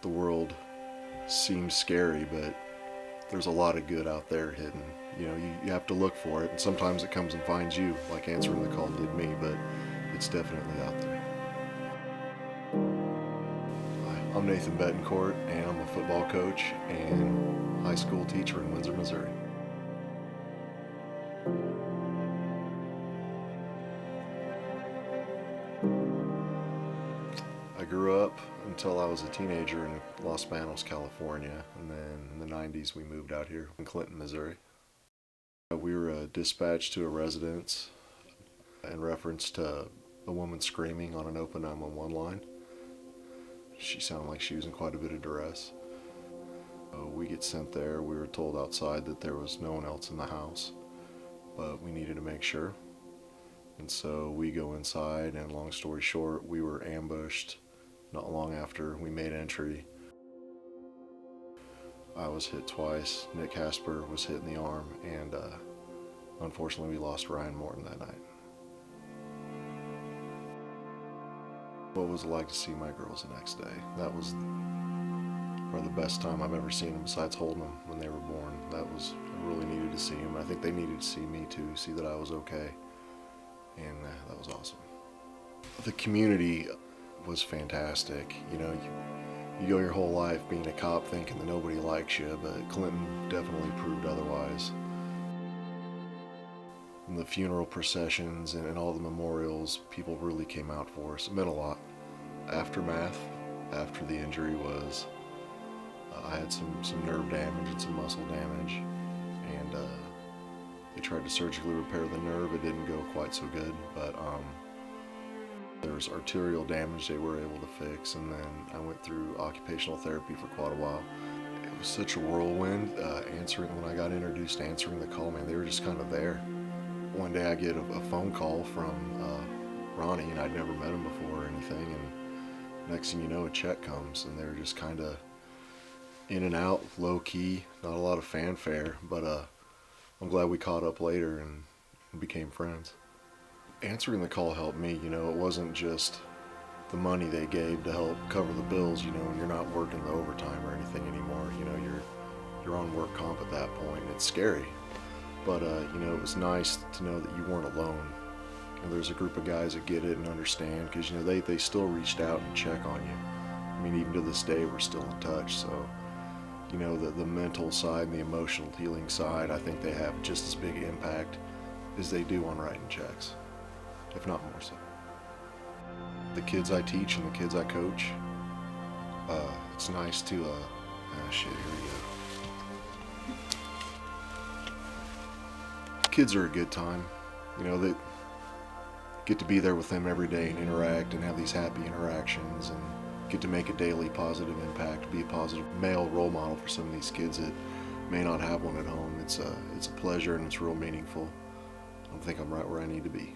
The world seems scary, but there's a lot of good out there hidden. You have to look for it, and sometimes it comes and finds you, like Answering the Call did me, but it's definitely out there. Hi, I'm Nathan Betancourt, and I'm a football coach and high school teacher in Windsor, Missouri. I grew up until I was a teenager in Los Banos, California, and then in the 90s we moved out here in Clinton, Missouri. We were dispatched to a residence in reference to a woman screaming on an open 911 line. She sounded like she was in quite a bit of duress. We get sent there. We were told outside that there was no one else in the house, but we needed to make sure. And so we go inside, and long story short, we were ambushed not long after we made entry. I was hit twice. Nick Hasper was hit in the arm, and unfortunately we lost Ryan Morton that night. What was it like to see my girls the next day? That was probably the best time I've ever seen them, besides holding them when they were born. I really needed to see them. I think they needed to see me too, see that I was okay, and that was awesome. The community was fantastic. You go your whole life being a cop thinking that nobody likes you, but Clinton definitely proved otherwise. And the funeral processions and all the memorials, people really came out for us. It meant a lot. Aftermath after the injury was I had some nerve damage and some muscle damage, and they tried to surgically repair the nerve. It didn't go quite so good, but there was arterial damage they were able to fix, and then I went through occupational therapy for quite a while. It was such a whirlwind. When I got introduced to Answering the Call, man, they were just kind of there. One day I get a phone call from Ronnie, and I'd never met him before or anything, and next thing you know, a check comes, and they were just kind of in and out, low key, not a lot of fanfare, but I'm glad we caught up later and became friends. Answering the Call helped me. It wasn't just the money they gave to help cover the bills, and you're not working the overtime or anything anymore. You're on work comp at that point, and it's scary. But it was nice to know that you weren't alone. And there's a group of guys that get it and understand, because they still reached out and check on you. Even to this day we're still in touch. So the mental side and the emotional healing side, I think they have just as big an impact as they do on writing checks, if not more so. The kids I teach and the kids I coach, it's nice to, here we go. Kids are a good time. They get to be there with them every day and interact and have these happy interactions, and get to make a daily positive impact, be a positive male role model for some of these kids that may not have one at home. It's a pleasure, and it's real meaningful. I think I'm right where I need to be.